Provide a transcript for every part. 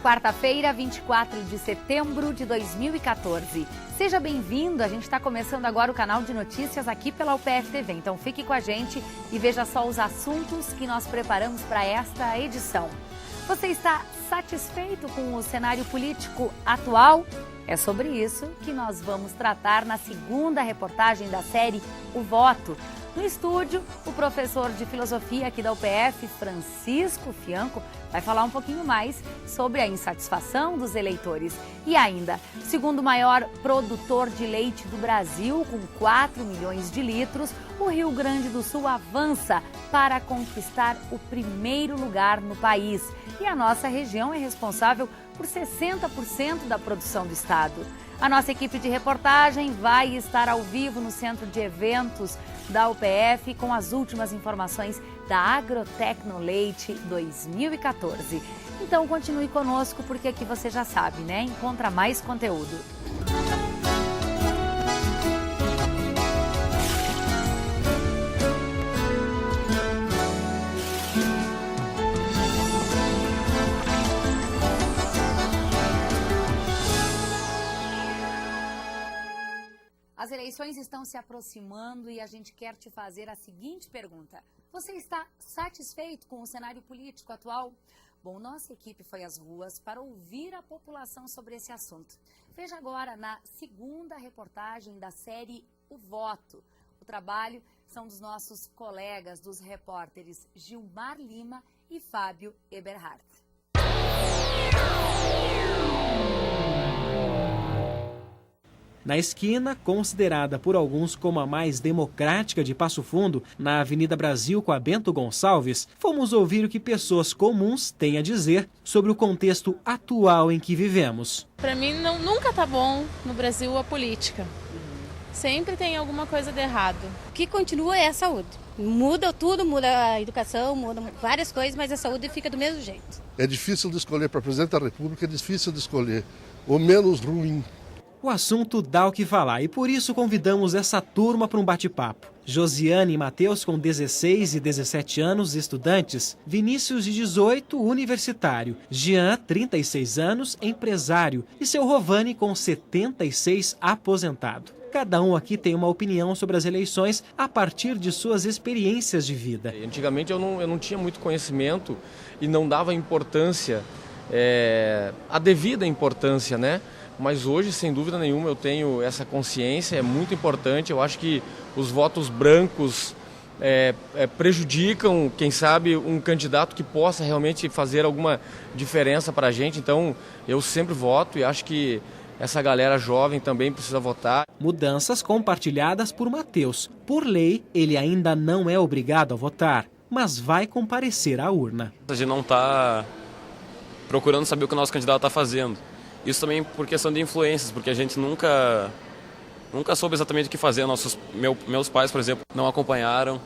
Quarta-feira, 24 de setembro de 2014. Seja bem-vindo, a gente está começando agora o canal de notícias aqui pela UPF TV. Então fique com a gente e veja só os assuntos que nós preparamos para esta edição. Você está satisfeito com o cenário político atual? É sobre isso que nós vamos tratar na segunda reportagem da série O Voto. No estúdio, o professor de filosofia aqui da UPF, Francisco Fianco, vai falar um pouquinho mais sobre a insatisfação dos eleitores. E ainda, segundo o maior produtor de leite do Brasil, com 4 milhões de litros, o Rio Grande do Sul avança para conquistar o primeiro lugar no país. E a nossa região é responsável por 60% da produção do estado. A nossa equipe de reportagem vai estar ao vivo no Centro de Eventos da UPF com as últimas informações da Agrotecnoleite 2014. Então continue conosco porque aqui você já sabe, né? Encontra mais conteúdo. As eleições estão se aproximando e a gente quer te fazer a seguinte pergunta. Você está satisfeito com o cenário político atual? Bom, nossa equipe foi às ruas para ouvir a população sobre esse assunto. Veja agora na segunda reportagem da série O Voto. O trabalho são dos nossos colegas, dos repórteres Gilmar Lima e Fábio Eberhardt. Na esquina, considerada por alguns como a mais democrática de Passo Fundo, na Avenida Brasil com a Bento Gonçalves, fomos ouvir o que pessoas comuns têm a dizer sobre o contexto atual em que vivemos. Para mim, nunca tá bom no Brasil a política. Sempre tem alguma coisa de errado. O que continua é a saúde. Muda tudo, muda a educação, muda várias coisas, mas a saúde fica do mesmo jeito. É difícil de escolher para presidente da República, é difícil de escolher o menos ruim. O assunto dá o que falar e por isso convidamos essa turma para um bate-papo. Josiane e Matheus com 16 e 17 anos, estudantes. Vinícius, de 18, universitário. Jean, 36 anos, empresário. E seu Rovani, com 76, aposentado. Cada um aqui tem uma opinião sobre as eleições a partir de suas experiências de vida. Antigamente eu não tinha muito conhecimento e não dava importância, a devida importância, né? Mas hoje, sem dúvida nenhuma, eu tenho essa consciência, é muito importante. Eu acho que os votos brancos prejudicam, quem sabe, um candidato que possa realmente fazer alguma diferença para a gente. Então, eu sempre voto e acho que essa galera jovem também precisa votar. Mudanças compartilhadas por Matheus. Por lei, ele ainda não é obrigado a votar, mas vai comparecer à urna. A gente não está procurando saber o que o nosso candidato está fazendo. Isso também por questão de influências, porque a gente nunca soube exatamente o que fazer. Meus pais, por exemplo, não acompanharam.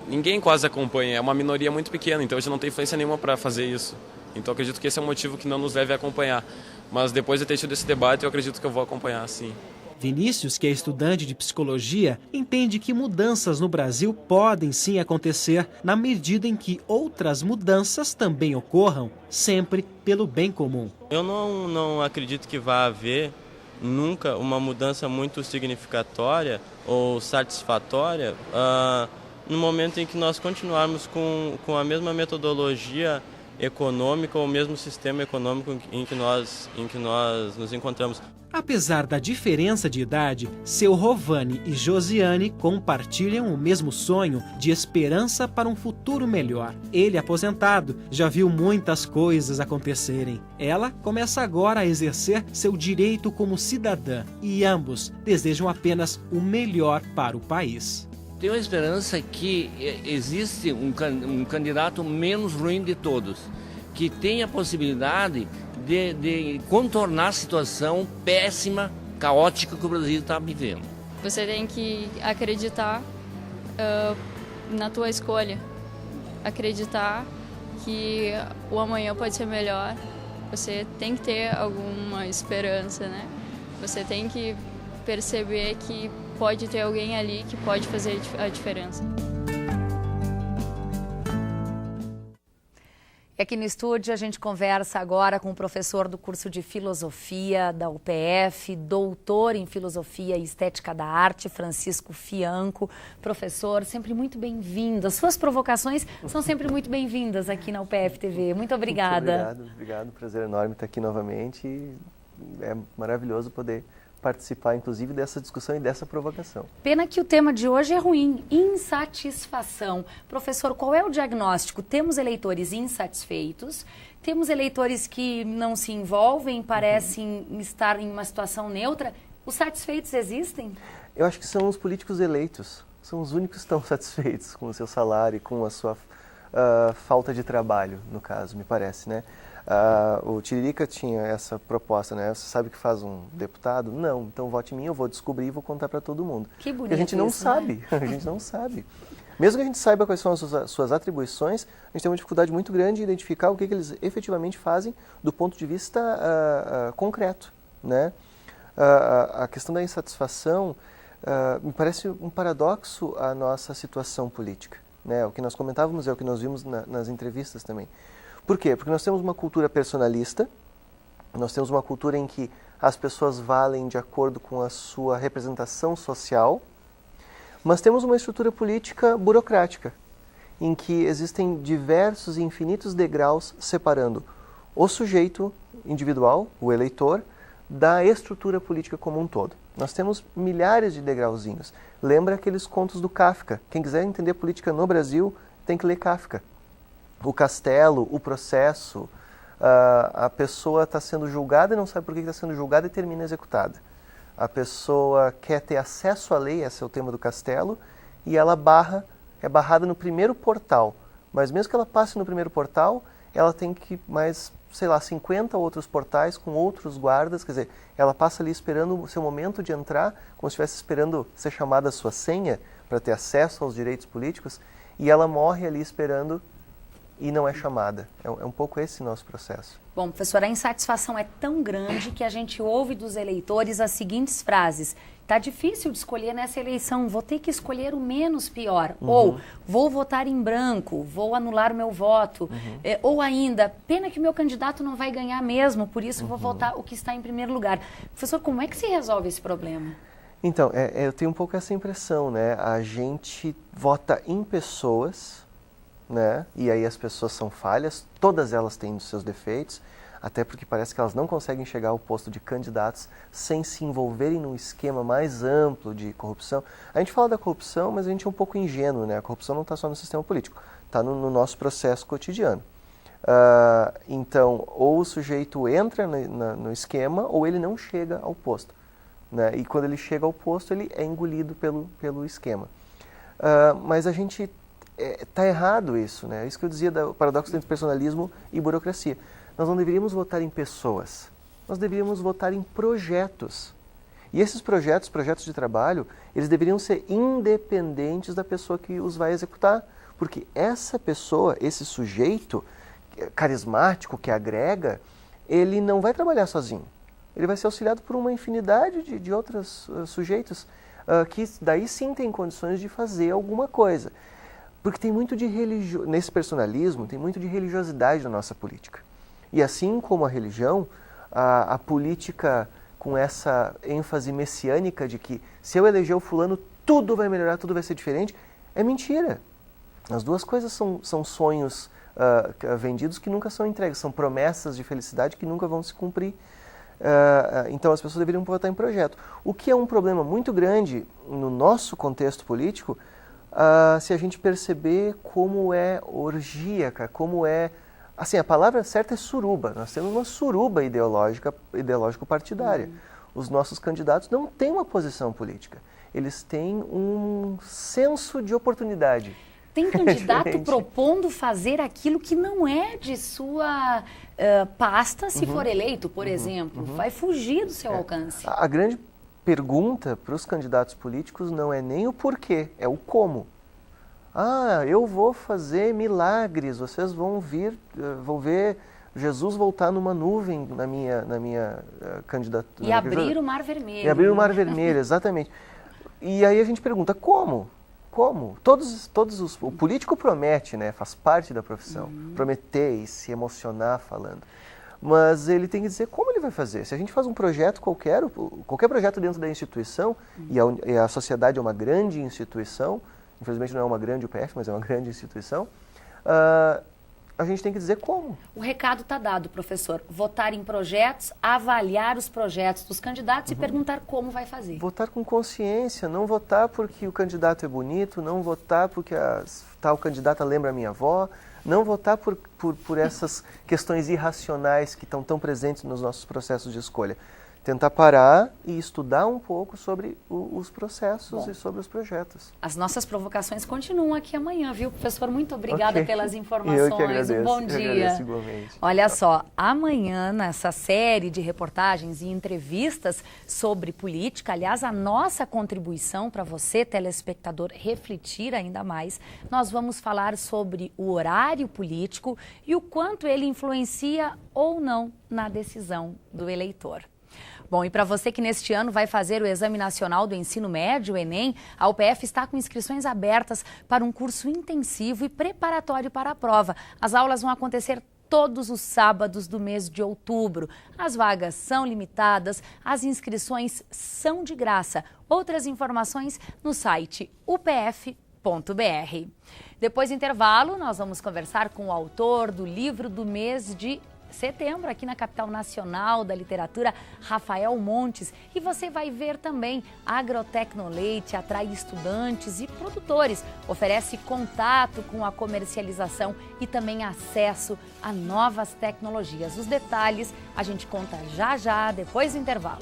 Ninguém quase acompanha, é uma minoria muito pequena, então a gente não tem influência nenhuma para fazer isso. Então acredito que esse é o motivo que não nos deve acompanhar. Mas depois de ter tido esse debate, eu acredito que eu vou acompanhar, sim. Vinícius, que é estudante de psicologia, entende que mudanças no Brasil podem sim acontecer na medida em que outras mudanças também ocorram, sempre pelo bem comum. Eu não acredito que vá haver nunca uma mudança muito significatória ou satisfatória no momento em que nós continuarmos com a mesma metodologia econômica ou o mesmo sistema econômico em que nós nos encontramos. Apesar da diferença de idade, seu Rovani e Josiane compartilham o mesmo sonho de esperança para um futuro melhor. Ele, aposentado, já viu muitas coisas acontecerem. Ela começa agora a exercer seu direito como cidadã e ambos desejam apenas o melhor para o país. Tenho a esperança que existe um candidato menos ruim de todos, que tem a possibilidade de contornar a situação péssima, caótica que o Brasil está vivendo. Você tem que acreditar na tua escolha, acreditar que o amanhã pode ser melhor. Você tem que ter alguma esperança, né? Você tem que perceber que pode ter alguém ali que pode fazer a diferença. E aqui no estúdio a gente conversa agora com o professor do curso de Filosofia da UPF, doutor em Filosofia e Estética da Arte, Francisco Fianco. Professor, sempre muito bem-vindo. As suas provocações são sempre muito bem-vindas aqui na UPF TV. Muito obrigada. Muito obrigado. Prazer enorme estar aqui novamente. E é maravilhoso poder participar, inclusive, dessa discussão e dessa provocação. Pena que o tema de hoje é ruim, insatisfação. Professor, qual é o diagnóstico? Temos eleitores insatisfeitos, temos eleitores que não se envolvem, parecem estar em uma situação neutra. Os satisfeitos existem? Eu acho que são os políticos eleitos, são os únicos que estão satisfeitos com o seu salário e com a sua falta de trabalho, no caso, me parece, né? O Tiririca tinha essa proposta, né? Você sabe o que faz um deputado? Não, então vote em mim, eu vou descobrir e vou contar para todo mundo. Que bonito. Porque a gente não sabe, né? A gente não sabe. Mesmo que a gente saiba quais são as suas atribuições, a gente tem uma dificuldade muito grande em identificar o que eles efetivamente fazem do ponto de vista concreto, né? A questão da insatisfação me parece um paradoxo à nossa situação política, né? O que nós comentávamos é o que nós vimos nas entrevistas também. Por quê? Porque nós temos uma cultura personalista, nós temos uma cultura em que as pessoas valem de acordo com a sua representação social, mas temos uma estrutura política burocrática, em que existem diversos e infinitos degraus separando o sujeito individual, o eleitor, da estrutura política como um todo. Nós temos milhares de degrauzinhos. Lembra aqueles contos do Kafka. Quem quiser entender política no Brasil tem que ler Kafka. O castelo, o processo, a pessoa está sendo julgada e não sabe por que está sendo julgada e termina executada. A pessoa quer ter acesso à lei, esse é o tema do castelo, e ela é barrada no primeiro portal. Mas mesmo que ela passe no primeiro portal, ela tem que mais, 50 outros portais com outros guardas, quer dizer, ela passa ali esperando o seu momento de entrar, como se estivesse esperando ser chamada a sua senha para ter acesso aos direitos políticos, e ela morre ali esperando e não é chamada. É um pouco esse nosso processo. Bom, professora, a insatisfação é tão grande que a gente ouve dos eleitores as seguintes frases: está difícil de escolher nessa eleição, vou ter que escolher o menos pior. Ou, vou votar em branco, vou anular o meu voto. Ou ainda, pena que o meu candidato não vai ganhar mesmo, por isso vou votar o que está em primeiro lugar. Professor, como é que se resolve esse problema? Então, eu tenho um pouco essa impressão, né? A gente vota em pessoas, né? E aí as pessoas são falhas, todas elas têm os seus defeitos, até porque parece que elas não conseguem chegar ao posto de candidatos sem se envolverem num esquema mais amplo de corrupção. A gente fala da corrupção, mas a gente é um pouco ingênuo, né? A corrupção não está só no sistema político, está no nosso processo cotidiano. Então, ou o sujeito entra no esquema, ou ele não chega ao posto, né? E quando ele chega ao posto, ele é engolido pelo esquema. Mas a gente está errado isso, né? Isso que eu dizia do paradoxo entre personalismo e burocracia. Nós não deveríamos votar em pessoas, nós deveríamos votar em projetos. E esses projetos de trabalho, eles deveriam ser independentes da pessoa que os vai executar, porque essa pessoa, esse sujeito carismático que agrega, ele não vai trabalhar sozinho. Ele vai ser auxiliado por uma infinidade de outros sujeitos que daí sim têm condições de fazer alguma coisa. Porque tem muito de nesse personalismo, tem muito de religiosidade na nossa política. E assim como a religião, a política com essa ênfase messiânica de que se eu eleger o fulano, tudo vai melhorar, tudo vai ser diferente, é mentira. As duas coisas são sonhos vendidos que nunca são entregues, são promessas de felicidade que nunca vão se cumprir. Então as pessoas deveriam votar em projeto. O que é um problema muito grande no nosso contexto político, se a gente perceber como é orgíaca, como é... Assim, a palavra certa é suruba. Nós temos uma suruba ideológico-partidária. Os nossos candidatos não têm uma posição política. Eles têm um senso de oportunidade. Tem candidato propondo fazer aquilo que não é de sua pasta se for eleito, por exemplo. Vai fugir do seu alcance. A grande pergunta para os candidatos políticos não é nem o porquê, é o como. Eu vou fazer milagres, vocês vão ver Jesus voltar numa nuvem na minha candidatura. E abrir o Mar Vermelho. E abrir o Mar Vermelho, exatamente. E aí a gente pergunta, como? como? O político promete, né? Faz parte da profissão, prometer e se emocionar falando. Mas ele tem que dizer como ele vai fazer. Se a gente faz um projeto qualquer projeto dentro da instituição, e a sociedade é uma grande instituição, infelizmente não é uma grande UPF, mas é uma grande instituição, a gente tem que dizer como. O recado está dado, professor. Votar em projetos, avaliar os projetos dos candidatos e perguntar como vai fazer. Votar com consciência, não votar porque o candidato é bonito, não votar porque tal candidata lembra a minha avó, não votar por essas questões irracionais que estão tão presentes nos nossos processos de escolha. Tentar parar e estudar um pouco sobre os processos e sobre os projetos. As nossas provocações continuam aqui amanhã, viu, professor? Muito obrigada pelas informações. Eu que agradeço. Um bom dia. Eu agradeço igualmente. Olha só, amanhã, nessa série de reportagens e entrevistas sobre política, aliás, a nossa contribuição para você, telespectador, refletir ainda mais, nós vamos falar sobre o horário político e o quanto ele influencia ou não na decisão do eleitor. Bom, e para você que neste ano vai fazer o Exame Nacional do Ensino Médio, o Enem, a UPF está com inscrições abertas para um curso intensivo e preparatório para a prova. As aulas vão acontecer todos os sábados do mês de outubro. As vagas são limitadas, as inscrições são de graça. Outras informações no site upf.br. Depois do intervalo, nós vamos conversar com o autor do livro do mês de setembro, aqui na Capital Nacional da Literatura, Rafael Montes. E você vai ver também a Agrotecnoleite atrai estudantes e produtores, oferece contato com a comercialização e também acesso a novas tecnologias. Os detalhes a gente conta já já, depois do intervalo.